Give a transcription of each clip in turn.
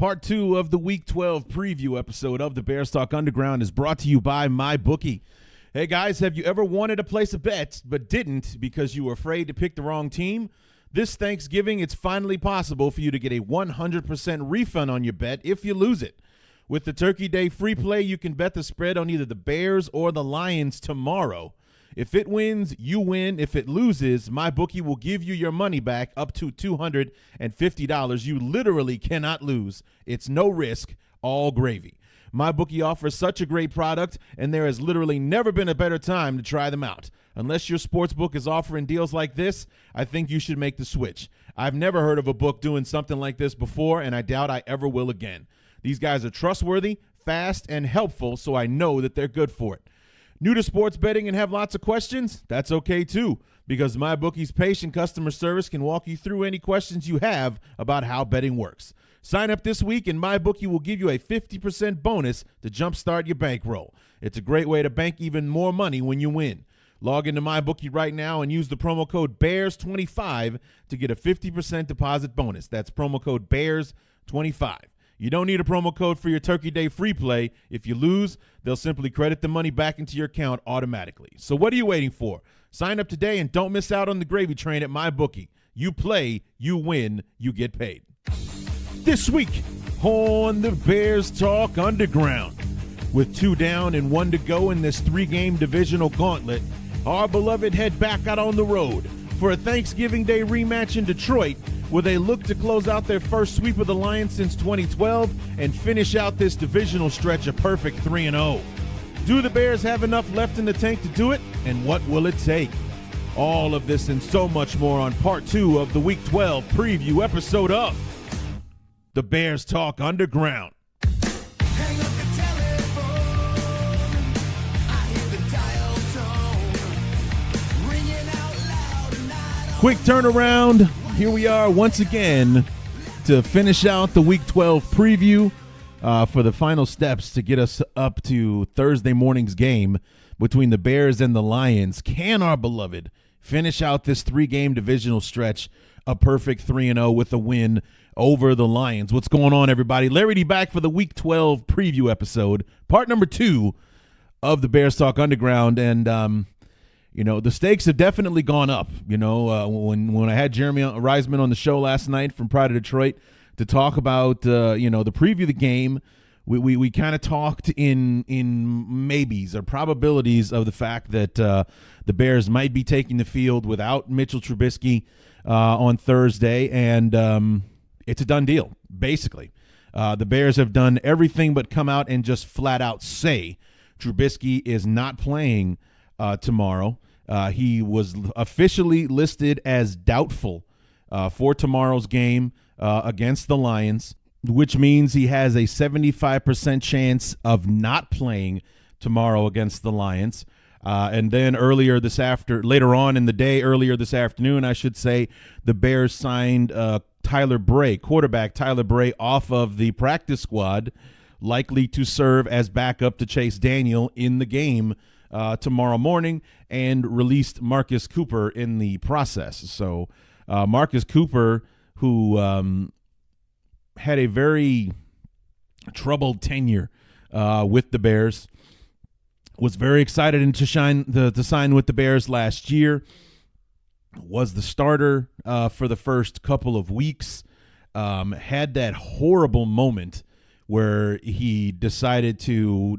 Part 2 of the Week 12 preview episode of the Bears Talk Underground is brought to you by MyBookie. Hey guys, have you ever wanted to place a bet but didn't because you were afraid to pick the wrong team? This Thanksgiving, it's finally possible for you to get a 100% refund on your bet if you lose it. With the Turkey Day free play, you can bet the spread on either the Bears or the Lions tomorrow. If it wins, you win. If it loses, MyBookie will give you your money back up to $250. You literally cannot lose. It's no risk, all gravy. MyBookie offers such a great product, and there has literally never been a better time to try them out. Unless your sportsbook is offering deals like this, I think you should make the switch. I've never heard of a book doing something like this before, and I doubt I ever will again. These guys are trustworthy, fast, and helpful, so I know that they're good for it. New to sports betting and have lots of questions? That's okay too, because MyBookie's patient customer service can walk you through any questions you have about how betting works. Sign up this week and MyBookie will give you a 50% bonus to jumpstart your bankroll. It's a great way to bank even more money when you win. Log into MyBookie right now and use the promo code BEARS25 to get a 50% deposit bonus. That's promo code BEARS25. You don't need a promo code for your Turkey Day free play. If you lose, they'll simply credit the money back into your account automatically. So what are you waiting for? Sign up today and don't miss out on the gravy train at MyBookie. You play, you win, you get paid. This week on the Bears Talk Underground, with 2 down and 1 to go in this 3-game divisional gauntlet, our beloved head back out on the road for a Thanksgiving Day rematch in Detroit, where they look to close out their first sweep of the Lions since 2012 and finish out this divisional stretch a perfect 3-0. Do the Bears have enough left in the tank to do it, and what will it take? All of this and so much more on Part 2 of the Week 12 preview episode of the Bears Talk Underground. Hang up the telephone, I hear the dial tone, ringing out loud and I don't Quick turnaround. Here we are once again to finish out the Week 12 preview for the final steps to get us up to Thursday morning's game between the Bears and the Lions. Can our beloved finish out this 3-game divisional stretch a perfect 3-0 with a win over the Lions? What's going on, everybody? Larry D back for the Week 12 preview episode, part number 2 of the Bears Talk Underground. And, you know, the stakes have definitely gone up. You know, when I had Jeremy Reisman on the show last night from Pride of Detroit to talk about, you know, the preview of the game, we kind of talked in maybes or probabilities of the fact that the Bears might be taking the field without Mitchell Trubisky on Thursday, and it's a done deal, basically. The Bears have done everything but come out and just flat out say Trubisky is not playing tomorrow. He was officially listed as doubtful for tomorrow's game against the Lions, which means he has a 75% chance of not playing tomorrow against the Lions. And then earlier this afternoon, I should say, the Bears signed quarterback Tyler Bray off of the practice squad, likely to serve as backup to Chase Daniel in the game tomorrow morning, and released Marcus Cooper in the process. So Marcus Cooper, who had a very troubled tenure with the Bears, was very excited to sign with the Bears last year, was the starter for the first couple of weeks, had that horrible moment where he decided to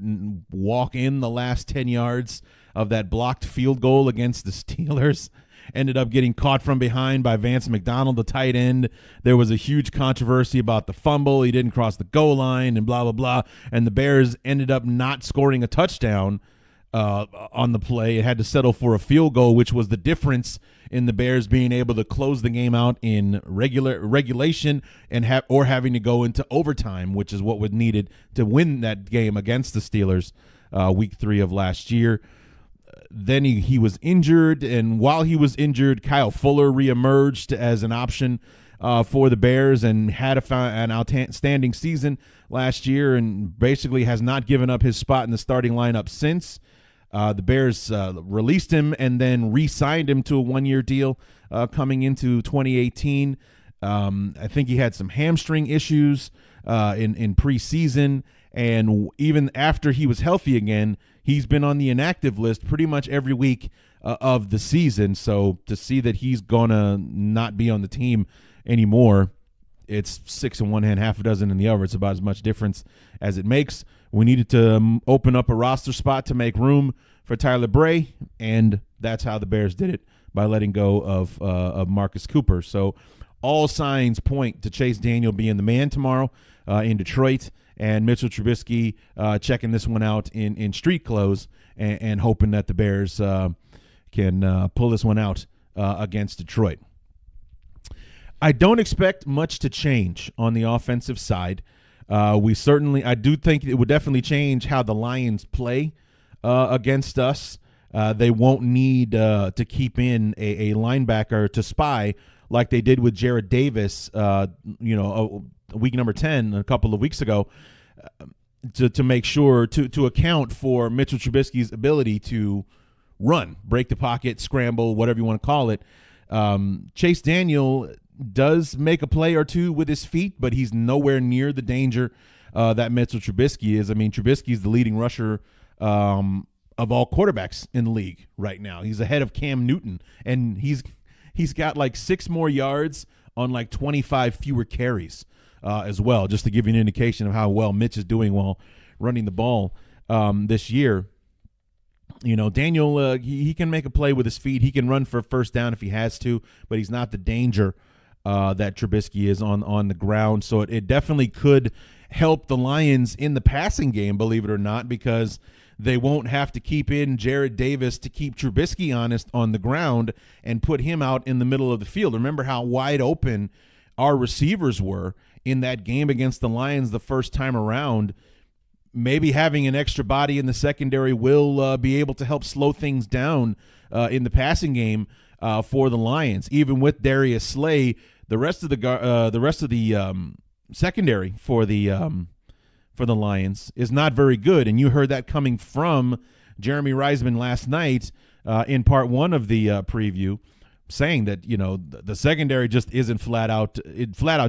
walk in the last 10 yards of that blocked field goal against the Steelers, ended up getting caught from behind by Vance McDonald, the tight end. There was a huge controversy about the fumble. He didn't cross the goal line and blah, blah, blah. And the Bears ended up not scoring a touchdown on the play. It had to settle for a field goal, which was the difference in the Bears being able to close the game out in regulation and having to go into overtime, which is what was needed to win that game against the Steelers week 3 of last year. Then he was injured, and while he was injured, Kyle Fuller reemerged as an option for the Bears and had an outstanding season last year and basically has not given up his spot in the starting lineup since. The Bears released him and then re-signed him to a 1-year deal coming into 2018. I think he had some hamstring issues in preseason, and even after he was healthy again, he's been on the inactive list pretty much every week of the season. So to see that he's gonna not be on the team anymore, it's 6 in one hand, half a dozen in the other. It's about as much difference as it makes. We needed to open up a roster spot to make room for Tyler Bray, and that's how the Bears did it, by letting go of Marcus Cooper. So all signs point to Chase Daniel being the man tomorrow in Detroit, and Mitchell Trubisky checking this one out in street clothes and hoping that the Bears can pull this one out against Detroit. I don't expect much to change on the offensive side. I do think it would definitely change how the Lions play against us. They won't need to keep in a linebacker to spy like they did with Jared Davis, week number 10 a couple of weeks ago, to make sure to account for Mitchell Trubisky's ability to run, break the pocket, scramble, whatever you want to call it. Chase Daniel does make a play or two with his feet, but he's nowhere near the danger that Mitchell Trubisky is. I mean, Trubisky's the leading rusher of all quarterbacks in the league right now. He's ahead of Cam Newton, and he's got like 6 more yards on like 25 fewer carries as well, just to give you an indication of how well Mitch is doing while running the ball this year. You know, Daniel, he can make a play with his feet. He can run for a first down if he has to, but he's not the danger that Trubisky is on the ground. So it definitely could help the Lions in the passing game, believe it or not, because they won't have to keep in Jared Davis to keep Trubisky honest on the ground and put him out in the middle of the field. Remember how wide open our receivers were in that game against the Lions the first time around. Maybe having an extra body in the secondary will be able to help slow things down in the passing game for the Lions. Even with Darius Slay, the rest of the secondary for the Lions is not very good, and you heard that coming from Jeremy Reisman last night in part 1 of the preview, saying that the secondary just isn't flat out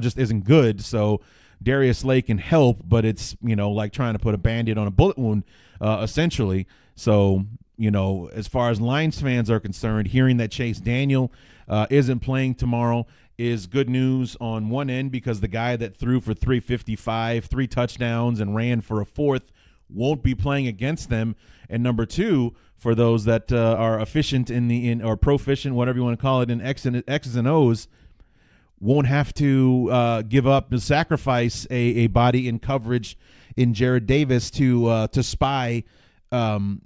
just isn't good. So Darius Slay can help, but it's like trying to put a Band-Aid on a bullet wound essentially. So as far as Lions fans are concerned, hearing that Chase Daniel isn't playing tomorrow is good news on one end, because the guy that threw for 355, 3 touchdowns, and ran for a 4th won't be playing against them. And number 2, for those that are efficient or proficient, whatever you want to call it, in X's and O's, won't have to give up and sacrifice a body in coverage in Jared Davis to spy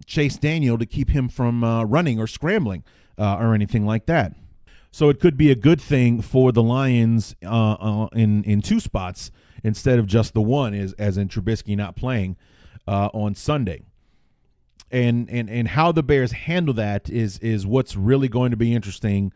Chase Daniel to keep him from running or scrambling or anything like that. So it could be a good thing for the Lions in 2 spots instead of just the one, as in Trubisky not playing on Sunday. And how the Bears handle that is what's really going to be interesting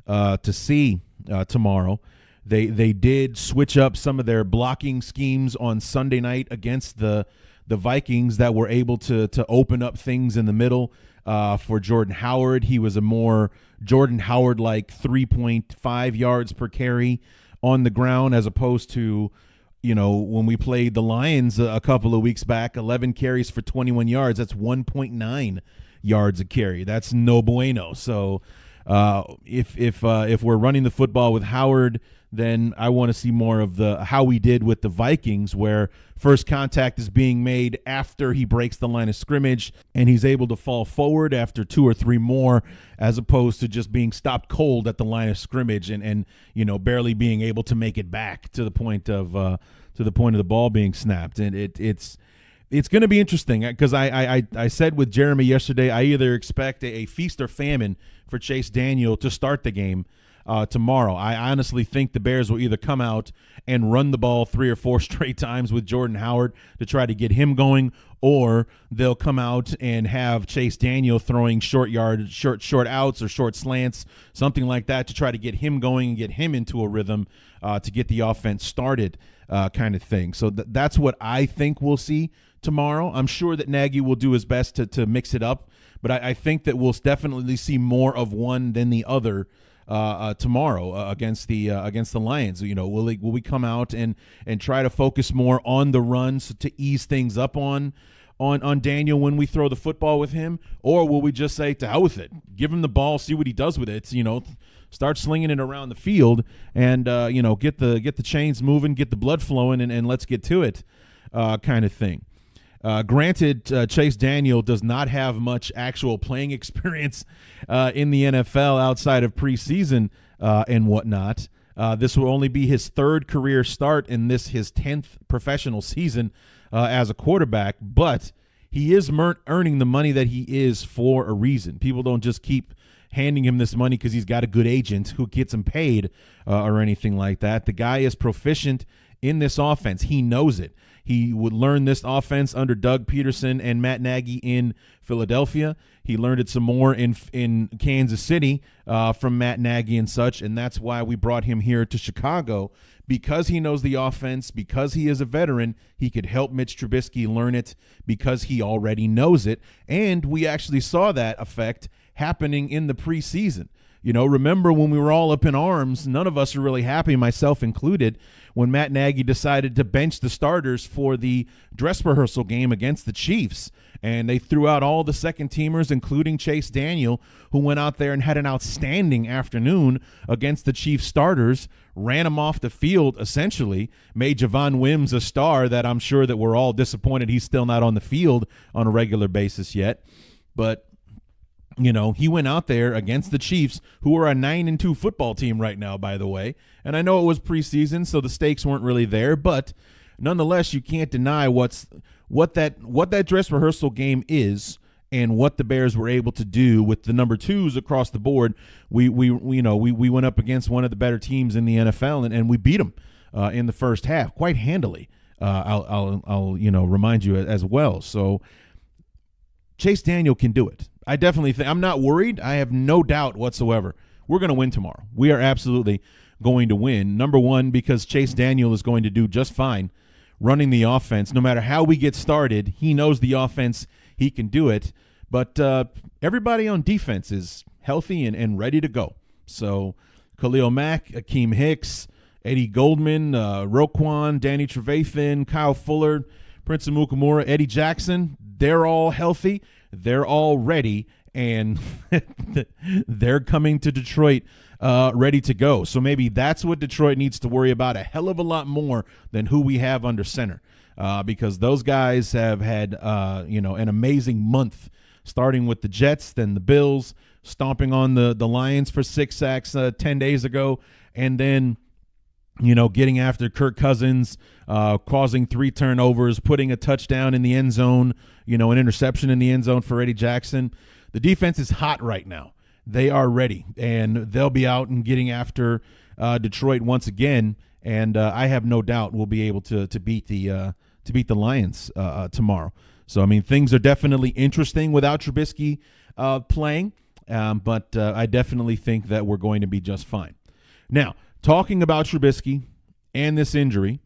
to see tomorrow. They did switch up some of their blocking schemes on Sunday night against the Vikings that were able to open up things in the middle for Jordan Howard. He was a more Jordan Howard-like 3.5 yards per carry on the ground, as opposed to, when we played the Lions a couple of weeks back, 11 carries for 21 yards. That's 1.9 yards a carry. That's no bueno. So if we're running the football with Howard, then I want to see more of how we did with the Vikings, where first contact is being made after he breaks the line of scrimmage and he's able to fall forward after 2 or 3 more, as opposed to just being stopped cold at the line of scrimmage and barely being able to make it back to the point of the ball being snapped. And it's going to be interesting, because I said with Jeremy yesterday, I either expect a feast or famine for Chase Daniel to start the game tomorrow. I honestly think the Bears will either come out and run the ball 3 or 4 straight times with Jordan Howard to try to get him going, or they'll come out and have Chase Daniel throwing short outs or short slants, something like that, to try to get him going and get him into a rhythm to get the offense started, kind of thing. So that's what I think we'll see tomorrow. I'm sure that Nagy will do his best to mix it up, but I think that we'll definitely see more of one than the other tomorrow against the Lions. Will we come out and try to focus more on the runs to ease things up on Daniel when we throw the football with him, or will we just say to hell with it, give him the ball, see what he does with it? Start slinging it around the field and get the chains moving, get the blood flowing, and let's get to it, kind of thing. Granted, Chase Daniel does not have much actual playing experience in the NFL outside of preseason and whatnot. This will only be his third career start and his 10th professional season as a quarterback, but he is earning the money that he is for a reason. People don't just keep handing him this money because he's got a good agent who gets him paid or anything like that. The guy is proficient in this offense. He knows it. He would learn this offense under Doug Peterson and Matt Nagy in Philadelphia. He learned it some more in Kansas City from Matt Nagy and such, and that's why we brought him here to Chicago, because he knows the offense, because he is a veteran. He could help Mitch Trubisky learn it because he already knows it, and we actually saw that effect happening in the preseason. Remember when we were all up in arms, none of us are really happy, myself included, when Matt Nagy decided to bench the starters for the dress rehearsal game against the Chiefs. And they threw out all the second teamers, including Chase Daniel, who went out there and had an outstanding afternoon against the Chiefs starters, ran them off the field, essentially, made Javon Wims a star that I'm sure that we're all disappointed he's still not on the field on a regular basis yet. But he went out there against the Chiefs, who are a 9-2 football team right now, by the way. And I know it was preseason, so the stakes weren't really there, but nonetheless, you can't deny what that dress rehearsal game is and what the Bears were able to do with the number twos across the board. We went up against one of the better teams in the NFL, and we beat them in the first half quite handily. I'll remind you as well. So Chase Daniel can do it. I definitely think. I'm not worried. I have no doubt whatsoever. We're going to win tomorrow. We are absolutely going to win. Number one, because Chase Daniel is going to do just fine running the offense. No matter how we get started, he knows the offense. He can do it. But everybody on defense is healthy and ready to go. So Khalil Mack, Akeem Hicks, Eddie Goldman, Roquan, Danny Trevathan, Kyle Fuller, Prince Amukamara, Eddie Jackson, they're all healthy. They're all ready, and they're coming to Detroit ready to go. So maybe that's what Detroit needs to worry about a hell of a lot more than who we have under center, because those guys have had an amazing month, starting with the Jets, then the Bills, stomping on the Lions for 6 sacks 10 days ago, and then getting after Kirk Cousins, causing 3 turnovers, putting a touchdown in the end zone, an interception in the end zone for Eddie Jackson. The defense is hot right now. They are ready, and they'll be out and getting after Detroit once again. And I have no doubt we'll be able to beat the Lions tomorrow. So things are definitely interesting without Trubisky playing, but I definitely think that we're going to be just fine. Now, talking about Trubisky and this injury,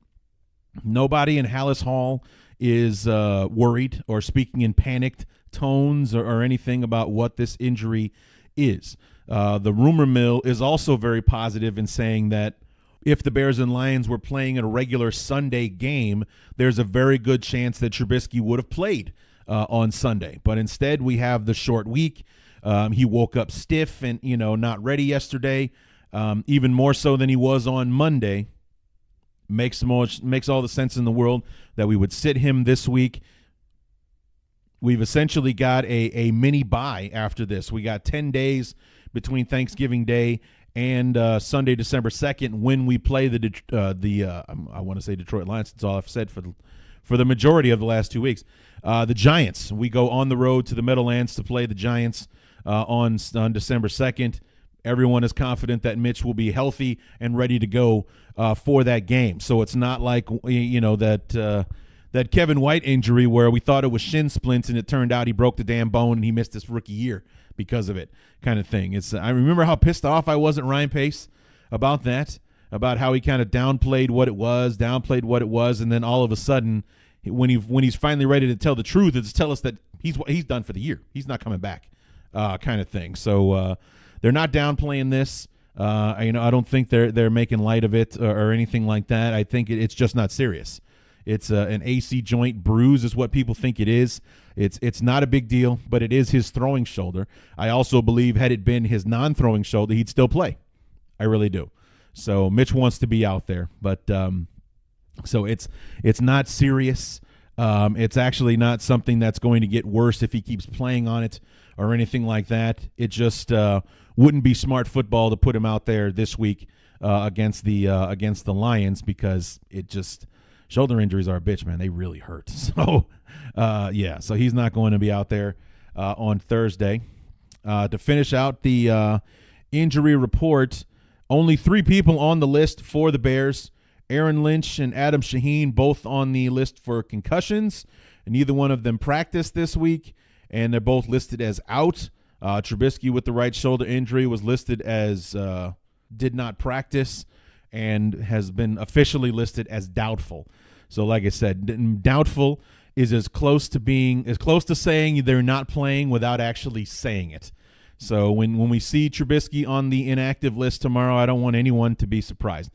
nobody in Hallis Hall is worried or speaking in panicked tones or anything about what this injury is. The rumor mill is also very positive in saying that if the Bears and Lions were playing in a regular Sunday game, there's a very good chance that Trubisky would have played on Sunday. But instead, we have the short week. He woke up stiff and, not ready yesterday. Even more so than he was on Monday. Makes all the sense in the world that we would sit him this week. We've essentially got a mini bye after this. We got 10 days between Thanksgiving Day and Sunday, December 2nd, when we play I want to say Detroit Lions. That's all I've said for the majority of the last 2 weeks. The Giants. We go on the road to the Meadowlands to play the Giants on December 2nd. Everyone is confident that Mitch will be healthy and ready to go for that game. So it's not like that Kevin White injury where we thought it was shin splints and it turned out he broke the damn bone and he missed his rookie year because of it, kind of thing. I remember how pissed off I was at Ryan Pace about that, about how he kind of downplayed what it was, and then all of a sudden, when he's finally ready to tell the truth, it's tell us that he's done for the year. He's not coming back, kind of thing. So. They're not downplaying this. I don't think they're making light of it or anything like that. I think it's just not serious. It's an AC joint bruise is what people think it is. It's not a big deal, but it is his throwing shoulder. I also believe had it been his non-throwing shoulder, he'd still play. I really do. So Mitch wants to be out there, but so it's not serious. It's actually not something that's going to get worse if he keeps playing on it or anything like that. It just wouldn't be smart football to put him out there this week against the Lions, because it just shoulder injuries are a bitch, man. They really hurt. So so he's not going to be out there on Thursday. To finish out the injury report, only 3 people on the list for the Bears. Aaron Lynch and Adam Shaheen both on the list for concussions. And neither one of them practiced this week, and they're both listed as out. Trubisky with the right shoulder injury was listed as did not practice and has been officially listed as doubtful. So like I said, doubtful is as close to saying they're not playing without actually saying it. So when we see Trubisky on the inactive list tomorrow, I don't want anyone to be surprised.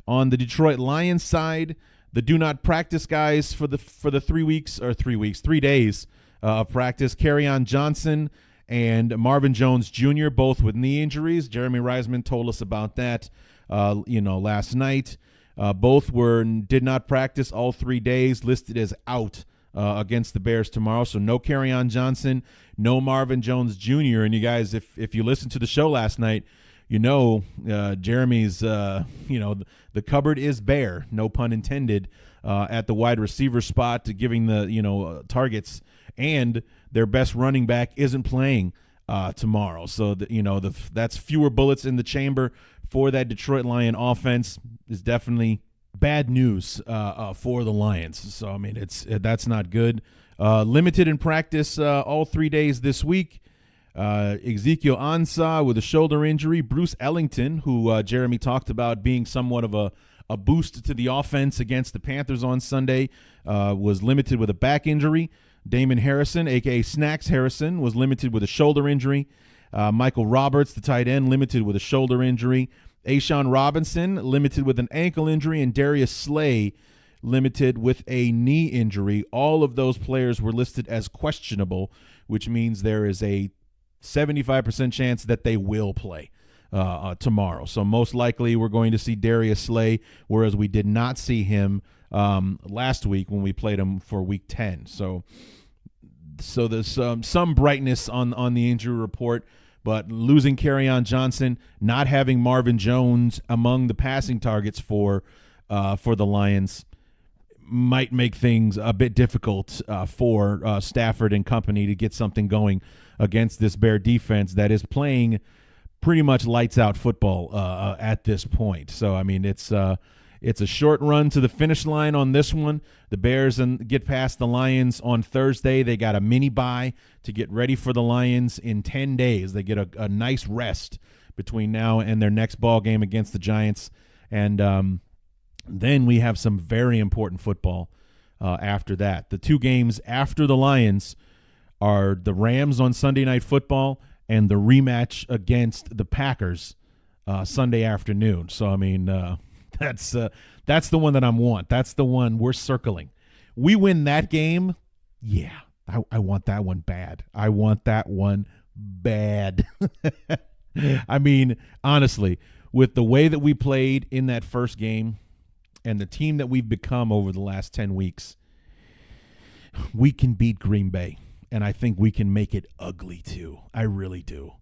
On the Detroit Lions side, the do not practice guys for the 3 days of practice, Kerryon Johnson and Marvin Jones Jr., both with knee injuries. Jeremy Reisman told us about that last night. Both did not practice all 3 days, listed as out against the Bears tomorrow. So no Kerryon Johnson, no Marvin Jones Jr. And you guys, if you listened to the show last night, Jeremy's, the cupboard is bare, no pun intended, at the wide receiver spot, giving the, targets, and their best running back isn't playing tomorrow. So, that's fewer bullets in the chamber for that Detroit Lion offense is definitely bad news for the Lions. So, I mean, that's not good. Limited in practice all 3 days this week. Ezekiel Ansah with a shoulder injury. Bruce Ellington, who Jeremy talked about being somewhat of a boost to the offense against the Panthers on Sunday, was limited with a back injury. Damon Harrison, a.k.a. Snacks Harrison, was limited with a shoulder injury. Michael Roberts, the tight end, limited with a shoulder injury. A'Shawn Robinson, limited with an ankle injury. And Darius Slay, limited with a knee injury. All of those players were listed as questionable, which means there is a 75% chance that they will play tomorrow. So most likely we're going to see Darius Slay, whereas we did not see him last week when we played him for Week 10. So there's some brightness on the injury report, but losing Kerryon Johnson, not having Marvin Jones among the passing targets for the Lions might make things a bit difficult for Stafford and company to get something going against this Bear defense that is playing pretty much lights out football at this point. So, I mean, it's a short run to the finish line on this one. The Bears get past the Lions on Thursday. They got a mini bye to get ready for the Lions in 10 days. They get a nice rest between now and their next ball game against the Giants. And then we have some very important football after that. The 2 games after the Lions are the Rams on Sunday Night Football and the rematch against the Packers Sunday afternoon. So, I mean, that's the one that I want. That's the one we're circling. We win that game, yeah, I want that one bad. I want that one bad. I mean, honestly, with the way that we played in that first game and the team that we've become over the last 10 weeks, we can beat Green Bay. And I think we can make it ugly, too. I really do.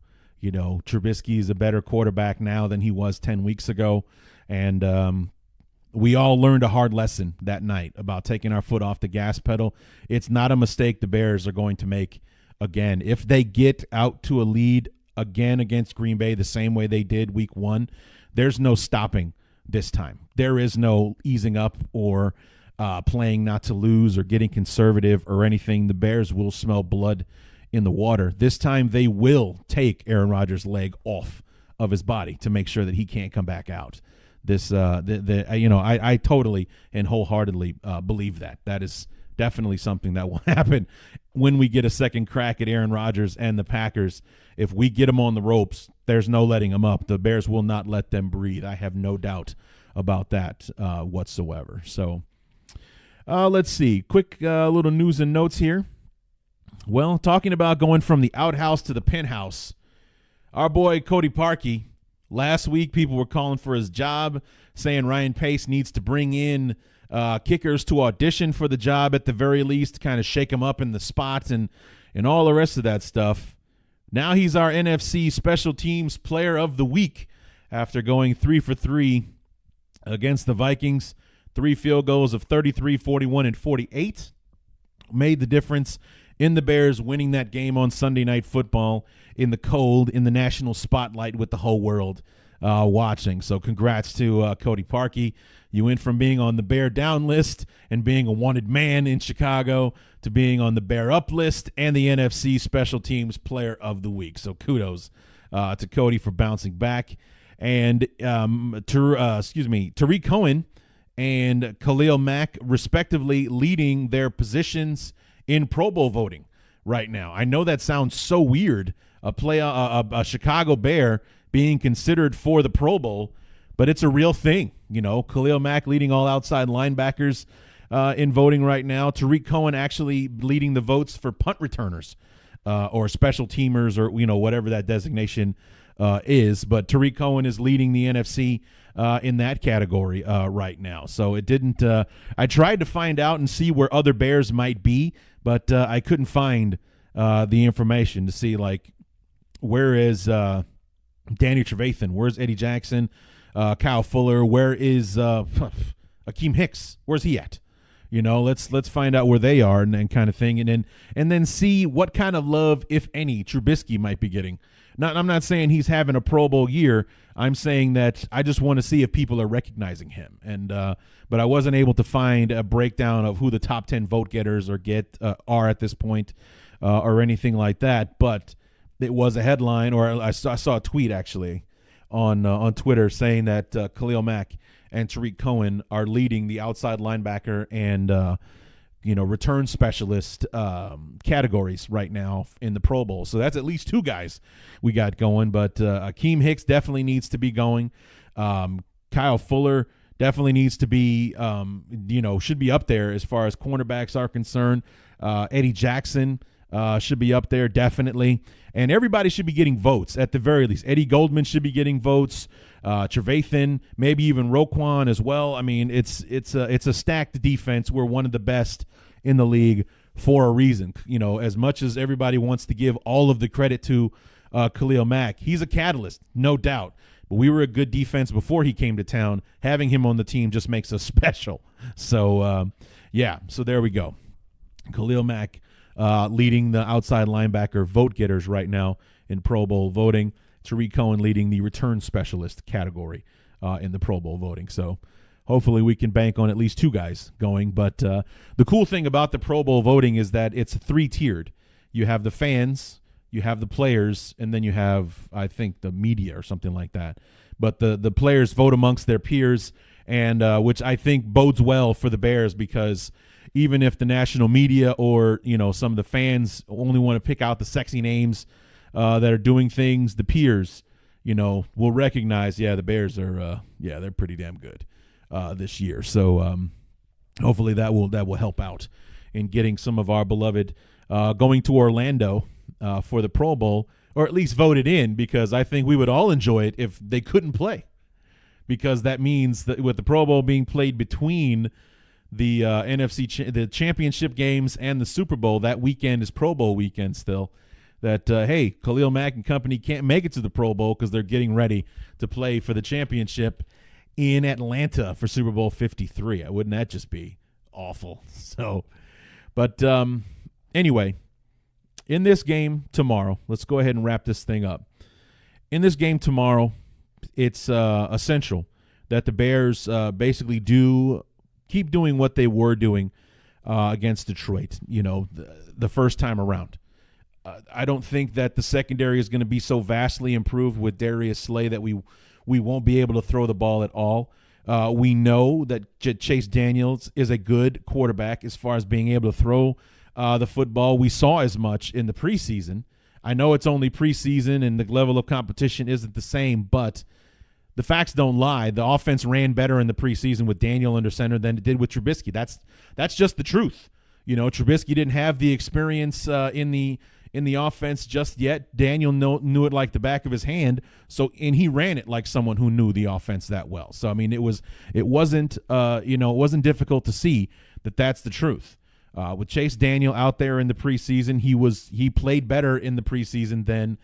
Trubisky is a better quarterback now than he was 10 weeks ago. And we all learned a hard lesson that night about taking our foot off the gas pedal. It's not a mistake the Bears are going to make again. If they get out to a lead again against Green Bay the same way they did Week 1, there's no stopping this time. There is no easing up or playing not to lose or getting conservative or anything. The Bears will smell blood in the water. This time they will take Aaron Rodgers' leg off of his body to make sure that he can't come back out. I totally and wholeheartedly believe that. That is definitely something that will happen when we get a second crack at Aaron Rodgers and the Packers. If we get them on the ropes, there's no letting them up. The Bears will not let them breathe. I have no doubt about that whatsoever. So let's see. Quick little news and notes here. Well, talking about going from the outhouse to the penthouse, our boy Cody Parkey, last week people were calling for his job, saying Ryan Pace needs to bring in kickers to audition for the job at the very least, kind of shake him up in the spots and all the rest of that stuff. Now he's our NFC Special Teams Player of the Week after going 3 for 3 against the Vikings. 3 field goals of 33, 41, and 48 made the difference in the Bears winning that game on Sunday Night Football in the cold, in the national spotlight with the whole world watching. So congrats to Cody Parkey. You went from being on the Bear down list and being a wanted man in Chicago to being on the Bear up list and the NFC Special Teams Player of the Week. So kudos to Cody for bouncing back. And Tariq Cohen and Khalil Mack, respectively, leading their positions in Pro Bowl voting right now. I know that sounds so weird, a Chicago Bear being considered for the Pro Bowl, but it's a real thing. Khalil Mack leading all outside linebackers in voting right now. Tariq Cohen actually leading the votes for punt returners or special teamers or whatever that designation is. But Tariq Cohen is leading the NFC in that category right now. So it didn't. I tried to find out and see where other Bears might be, but I couldn't find the information to see where is Danny Trevathan, where's Eddie Jackson, Kyle Fuller, where is Akeem Hicks, where's he at? Let's find out where they are and kind of thing, and then see what kind of love, if any, Trubisky might be getting. I'm not saying he's having a Pro Bowl year. I'm saying that I just want to see if people are recognizing him. But I wasn't able to find a breakdown of who the top 10 vote getters are at this point or anything like that. But it was a headline, or I saw a tweet actually on Twitter saying that Khalil Mack and Tariq Cohen are leading the outside linebacker and return specialist categories right now in the Pro Bowl. So that's at least 2 guys we got going. But Akeem Hicks definitely needs to be going. Kyle Fuller definitely needs to be, should be up there as far as cornerbacks are concerned. Eddie Jackson should be up there definitely. And everybody should be getting votes at the very least. Eddie Goldman should be getting votes. Trevathan, maybe even Roquan as well. I mean, it's a stacked defense. We're one of the best in the league for a reason. As much as everybody wants to give all of the credit to Khalil Mack, he's a catalyst, no doubt. But we were a good defense before he came to town. Having him on the team just makes us special. So, so there we go. Khalil Mack leading the outside linebacker vote getters right now in Pro Bowl voting. Tariq Cohen leading the return specialist category in the Pro Bowl voting. So hopefully we can bank on at least 2 guys going. But the cool thing about the Pro Bowl voting is that it's 3-tiered. You have the fans, you have the players, and then you have, I think, the media or something like that. But the players vote amongst their peers, and which I think bodes well for the Bears, because even if the national media or some of the fans only want to pick out the sexy names that are doing things, the peers, will recognize, the Bears are, they're pretty damn good this year. So hopefully that will help out in getting some of our beloved going to Orlando for the Pro Bowl, or at least voted in, because I think we would all enjoy it if they couldn't play, because that means that with the Pro Bowl being played between the the championship games and the Super Bowl, that weekend is Pro Bowl weekend still. That, hey, Khalil Mack and company can't make it to the Pro Bowl because they're getting ready to play for the championship in Atlanta for Super Bowl 53. Wouldn't that just be awful? So, but anyway, in this game tomorrow, let's go ahead and wrap this thing up. In this game tomorrow, it's essential that the Bears basically keep doing what they were doing against Detroit, the first time around. I don't think that the secondary is going to be so vastly improved with Darius Slay that we we won't be able to throw the ball at all. We know that Chase Daniels is a good quarterback as far as being able to throw the football. We saw as much in the preseason. I know it's only preseason and the level of competition isn't the same, but the facts don't lie. The offense ran better in the preseason with Daniel under center than it did with Trubisky. That's just the truth. Trubisky didn't have the experience in the offense just yet. Daniel knew it like the back of his hand. And he ran it like someone who knew the offense that well. So I mean, it wasn't difficult to see that that's the truth. With Chase Daniel out there in the preseason, he played better in the preseason than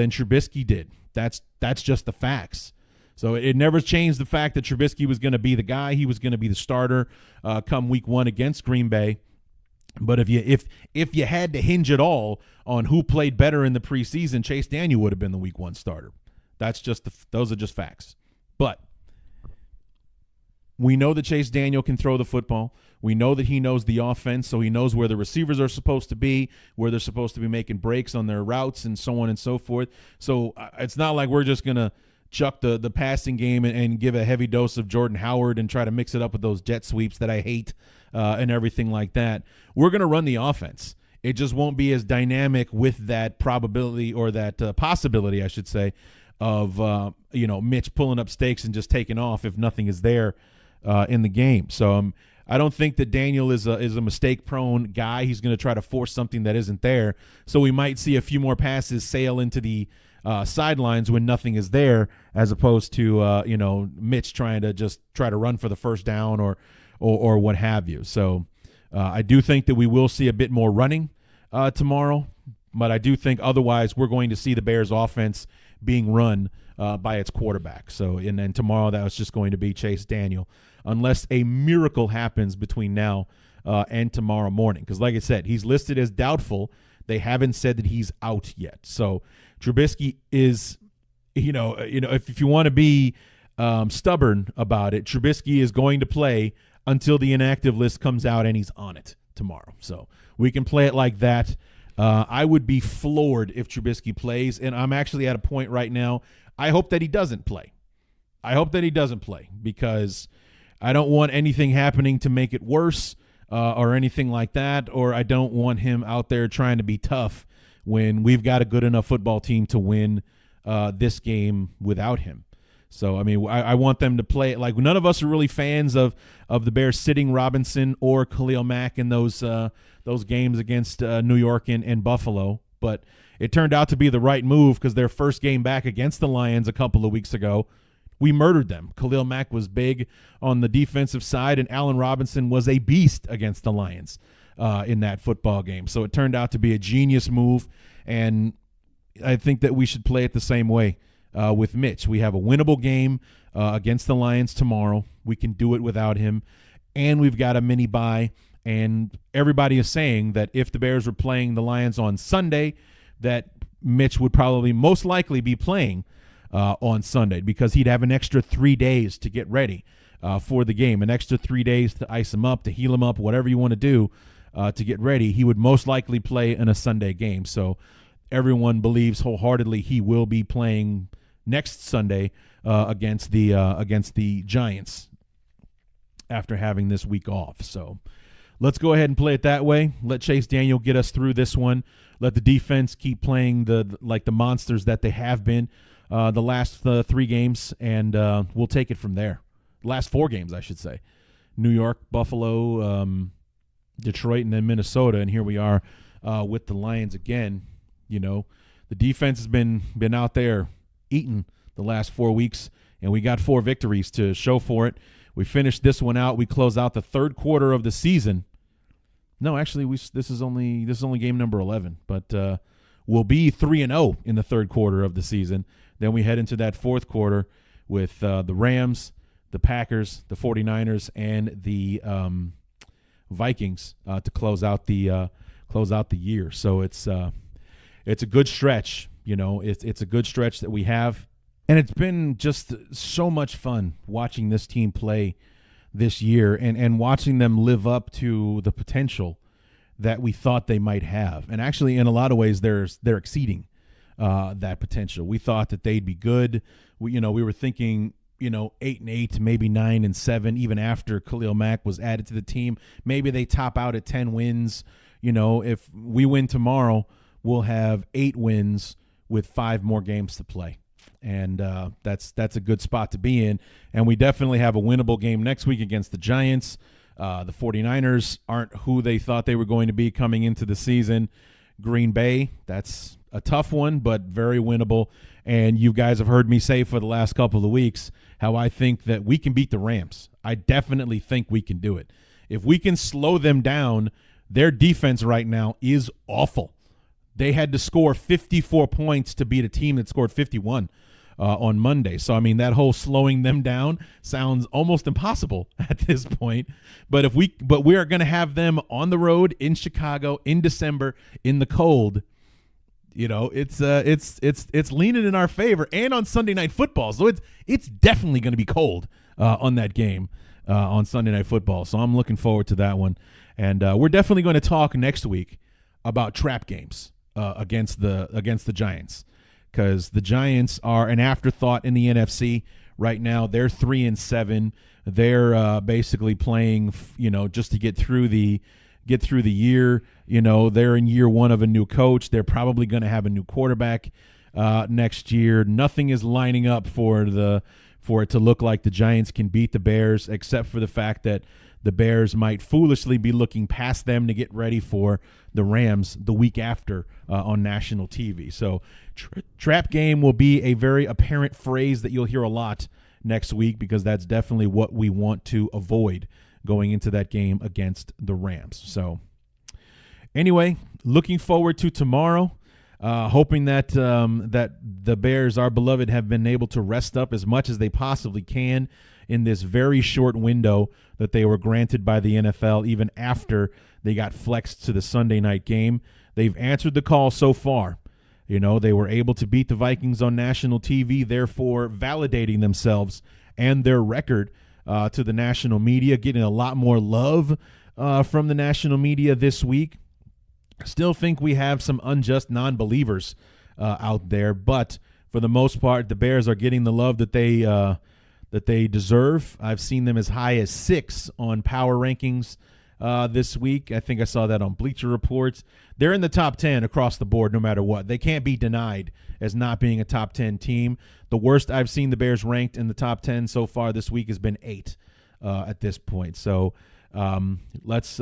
Trubisky did. That's just the facts. So it never changed the fact that Trubisky was going to be the guy. He was going to be the starter come week 1 against Green Bay. But if you had to hinge it all on who played better in the preseason, Chase Daniel would have been the week 1 starter. Those are just facts. But we know that Chase Daniel can throw the football. We know that he knows the offense, so he knows where the receivers are supposed to be, where they're supposed to be making breaks on their routes, and so on and so forth. So it's not like we're just going to chuck the passing game and give a heavy dose of Jordan Howard and try to mix it up with those jet sweeps that I hate and everything like that. We're going to run the offense. It just won't be as dynamic with that probability or that possibility, I should say, of Mitch pulling up stakes and just taking off if nothing is there in the game. So I don't think that Daniel is a mistake-prone guy. He's going to try to force something that isn't there. So we might see a few more passes sail into the sidelines when nothing is there, as opposed to Mitch trying to run for the first down or what have you. So I do think that we will see a bit more running tomorrow, but I do think otherwise we're going to see the Bears offense being run by its quarterback. So and then tomorrow that was just going to be Chase Daniel, unless a miracle happens between now and tomorrow morning. Because like I said, he's listed as doubtful. They haven't said that he's out yet. So Trubisky is, if you want to be stubborn about it, Trubisky is going to play until the inactive list comes out and he's on it tomorrow. So we can play it like that. I would be floored if Trubisky plays, and I'm actually at a point right now, I hope that he doesn't play. Because I don't want anything happening to make it worse or anything like that, or I don't want him out there trying to be tough when we've got a good enough football team to win this game without him. So, I mean, I want them to play it like none of us are really fans of the Bears sitting Robinson or Khalil Mack in those games against New York and Buffalo. But it turned out to be the right move because their first game back against the Lions a couple of weeks ago, we murdered them. Khalil Mack was big on the defensive side, and Allen Robinson was a beast against the Lions in that football game. So it turned out to be a genius move, and I think that we should play it the same way with Mitch. We have a winnable game against the Lions tomorrow. We can do it without him, and we've got a mini bye. And everybody is saying that if the Bears were playing the Lions on Sunday, that Mitch would probably most likely be playing on Sunday because he'd have an extra 3 days to get ready for the game, an extra 3 days to ice him up, to heal him up, whatever you want to do to get ready. He would most likely play in a Sunday game. So everyone believes wholeheartedly he will be playing next Sunday against the Giants after having this week off. So let's go ahead and play it that way. Let Chase Daniel get us through this one. Let the defense keep playing the monsters that they have been the last 3 games, and we'll take it from there. Last 4 games, I should say. New York, Buffalo, Detroit, and then Minnesota, and here we are with the Lions again. The defense has been out there eating the last 4 weeks, and we got 4 victories to show for it. We finished this one out. We close out the 3rd quarter of the season. No, actually, this is only game number 11, but we'll be 3-0 in the 3rd quarter of the season. Then we head into that 4th quarter with the Rams, the Packers, the 49ers, and the Vikings to close out the year. So it's a good stretch. It's a good stretch that we have, and it's been just so much fun watching this team play this year and watching them live up to the potential that we thought they might have. And actually, in a lot of ways, they're exceeding that potential. We thought that they'd be good. We were thinking, 8-8, maybe 9-7, even after Khalil Mack was added to the team. Maybe they top out at 10 wins. If we win tomorrow, we'll have 8 wins with 5 more games to play. And that's a good spot to be in. And we definitely have a winnable game next week against the Giants. The 49ers aren't who they thought they were going to be coming into the season. Green Bay, that's a tough one, but very winnable. And you guys have heard me say for the last couple of weeks how I think that we can beat the Rams. I definitely think we can do it. If we can slow them down, their defense right now is awful. They had to score 54 points to beat a team that scored 51 on Monday. So, I mean, that whole slowing them down sounds almost impossible at this point. But we are going to have them on the road in Chicago in December in the cold. It's leaning in our favor, and on Sunday Night Football. So it's definitely going to be cold on that game on Sunday Night Football. So I'm looking forward to that one. And we're definitely going to talk next week about trap games against the Giants, because the Giants are an afterthought in the NFC right now. They're 3-7. They're basically playing, just to get through the year. They're in year 1 of a new coach. They're probably going to have a new quarterback next year. Nothing is lining up for it to look like the Giants can beat the Bears, except for the fact that the Bears might foolishly be looking past them to get ready for the Rams the week after on national TV. So trap game will be a very apparent phrase that you'll hear a lot next week, because that's definitely what we want to avoid going into that game against the Rams. So anyway, looking forward to tomorrow, hoping that that the Bears, our beloved, have been able to rest up as much as they possibly can in this very short window that they were granted by the NFL, even after they got flexed to the Sunday night game. They've answered the call so far. They were able to beat the Vikings on national TV, therefore validating themselves and their record to the national media, getting a lot more love from the national media this week. Still think we have some unjust non-believers out there, but for the most part, the Bears are getting the love that they deserve. I've seen them as high as 6 on power rankings this week. I think I saw that on Bleacher Reports. They're in the top 10 across the board no matter what. They can't be denied as not being a top 10 team. The worst I've seen the Bears ranked in the top 10 so far this week has been 8 at this point. So let's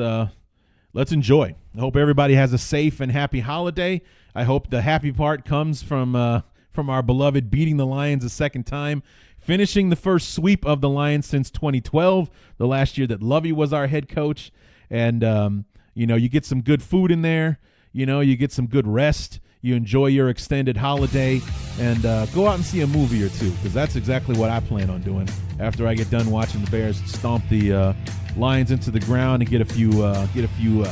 enjoy. I hope everybody has a safe and happy holiday. I hope the happy part comes from our beloved beating the Lions a second time, finishing the first sweep of the Lions since 2012, the last year that Lovey was our head coach. And, you get some good food in there. You get some good rest. You enjoy your extended holiday, and go out and see a movie or two, because that's exactly what I plan on doing after I get done watching the Bears stomp the Lions into the ground and get a few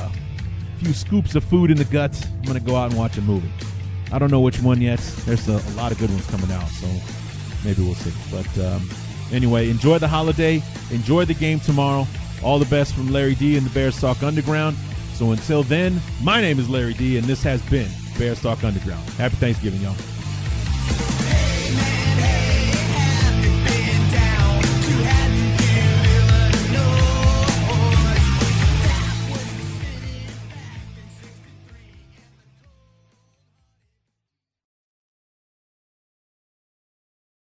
scoops of food in the gut. I'm going to go out and watch a movie. I don't know which one yet. There's a lot of good ones coming out, so maybe we'll see. But anyway, enjoy the holiday. Enjoy the game tomorrow. All the best from Larry D and the Bears Talk Underground. So until then, my name is Larry D, and this has been Bears Talk Underground. Happy Thanksgiving, y'all.